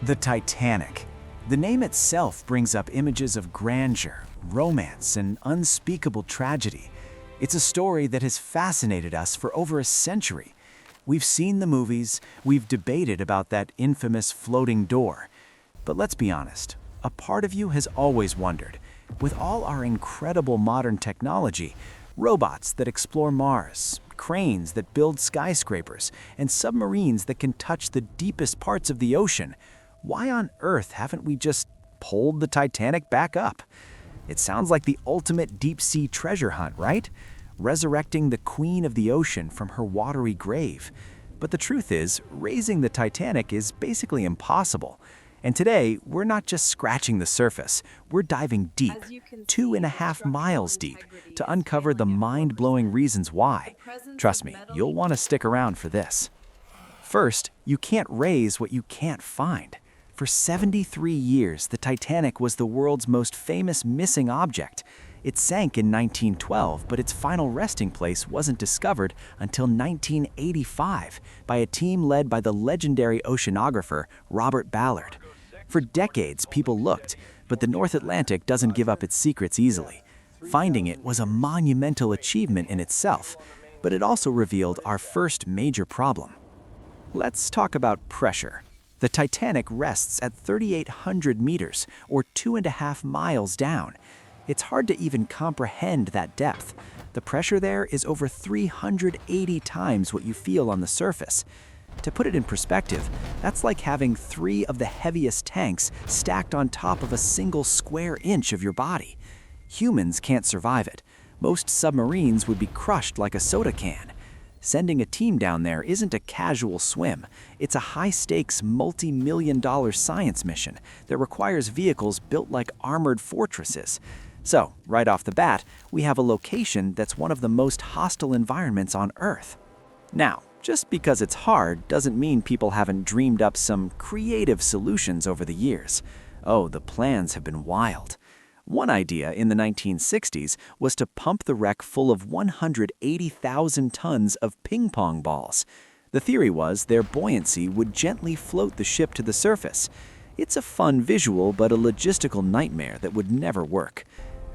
The Titanic. The name itself brings up images of grandeur, romance, and unspeakable tragedy. It's a story that has fascinated us for over a century. We've seen the movies, we've debated about that infamous floating door. But let's be honest, a part of you has always wondered, with all our incredible modern technology, robots that explore Mars, cranes that build skyscrapers, and submarines that can touch the deepest parts of the ocean, why on earth haven't we just pulled the Titanic back up? It sounds like the ultimate deep-sea treasure hunt, right? Resurrecting the queen of the ocean from her watery grave. But the truth is, raising the Titanic is basically impossible. And today, we're not just scratching the surface, we're diving deep, 2.5 miles deep, to uncover the mind-blowing reasons why. Trust me, you'll want to stick around for this. First, you can't raise what you can't find. For 73 years, the Titanic was the world's most famous missing object. It sank in 1912, but its final resting place wasn't discovered until 1985 by a team led by the legendary oceanographer Robert Ballard. For decades, people looked, but the North Atlantic doesn't give up its secrets easily. Finding it was a monumental achievement in itself, but it also revealed our first major problem. Let's talk about pressure. The Titanic rests at 3,800 meters, or 2.5 miles down. It's hard to even comprehend that depth. The pressure there is over 380 times what you feel on the surface. To put it in perspective, that's like having 3 of the heaviest tanks stacked on top of a single square inch of your body. Humans can't survive it. Most submarines would be crushed like a soda can. Sending a team down there isn't a casual swim. It's a high-stakes, multi-million-dollar science mission that requires vehicles built like armored fortresses. So, right off the bat, we have a location that's one of the most hostile environments on Earth. Now, just because it's hard doesn't mean people haven't dreamed up some creative solutions over the years. Oh, the plans have been wild. One idea in the 1960s was to pump the wreck full of 180,000 tons of ping-pong balls. The theory was their buoyancy would gently float the ship to the surface. It's a fun visual, but a logistical nightmare that would never work.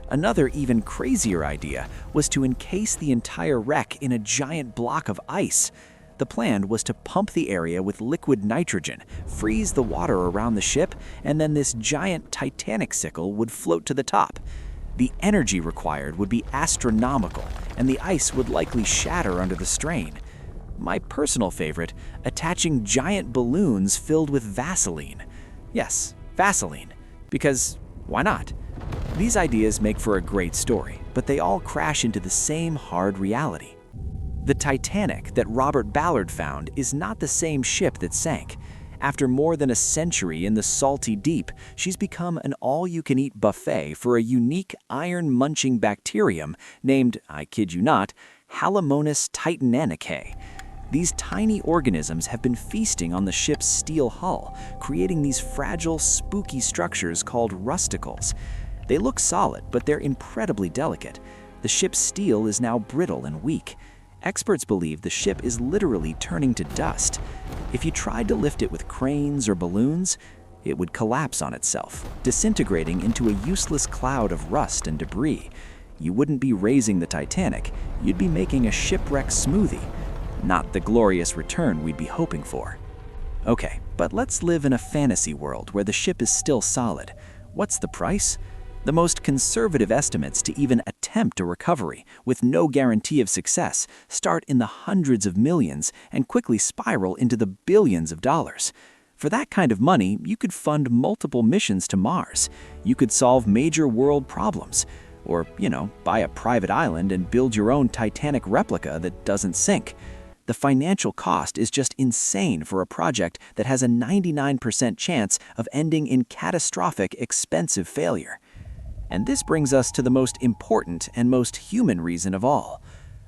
Another even crazier idea was to encase the entire wreck in a giant block of ice. The plan was to pump the area with liquid nitrogen, freeze the water around the ship, and then this giant Titanic sickle would float to the top. The energy required would be astronomical, and the ice would likely shatter under the strain. My personal favorite, attaching giant balloons filled with Vaseline. Yes, Vaseline. Because why not? These ideas make for a great story, but they all crash into the same hard reality. The Titanic that Robert Ballard found is not the same ship that sank. After more than a century in the salty deep, she's become an all-you-can-eat buffet for a unique iron-munching bacterium named, I kid you not, Halomonas titanicae. These tiny organisms have been feasting on the ship's steel hull, creating these fragile, spooky structures called rusticles. They look solid, but they're incredibly delicate. The ship's steel is now brittle and weak. Experts believe the ship is literally turning to dust. If you tried to lift it with cranes or balloons, it would collapse on itself, disintegrating into a useless cloud of rust and debris. You wouldn't be raising the Titanic, you'd be making a shipwreck smoothie. Not the glorious return we'd be hoping for. Okay, but let's live in a fantasy world where the ship is still solid. What's the price? The most conservative estimates to even attempt a recovery, with no guarantee of success, start in the hundreds of millions and quickly spiral into the billions of dollars. For that kind of money, you could fund multiple missions to Mars. You could solve major world problems. Or, buy a private island and build your own Titanic replica that doesn't sink. The financial cost is just insane for a project that has a 99% chance of ending in catastrophic, expensive failure. And this brings us to the most important and most human reason of all.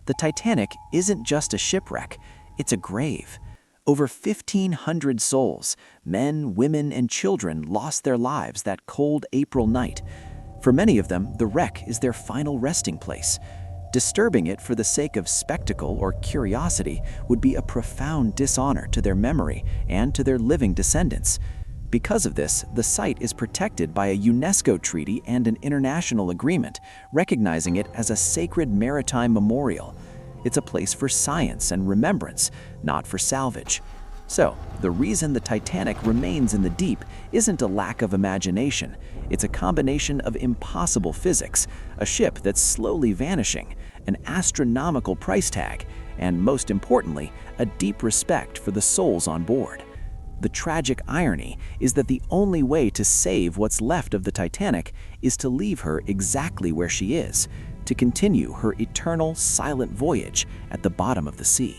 The Titanic isn't just a shipwreck, it's a grave. Over 1,500 souls, men, women, and children lost their lives that cold April night. For many of them, the wreck is their final resting place. Disturbing it for the sake of spectacle or curiosity would be a profound dishonor to their memory and to their living descendants. Because of this, the site is protected by a UNESCO treaty and an international agreement, recognizing it as a sacred maritime memorial. It's a place for science and remembrance, not for salvage. So, the reason the Titanic remains in the deep isn't a lack of imagination. It's a combination of impossible physics, a ship that's slowly vanishing, an astronomical price tag, and most importantly, a deep respect for the souls on board. The tragic irony is that the only way to save what's left of the Titanic is to leave her exactly where she is, to continue her eternal, silent voyage at the bottom of the sea.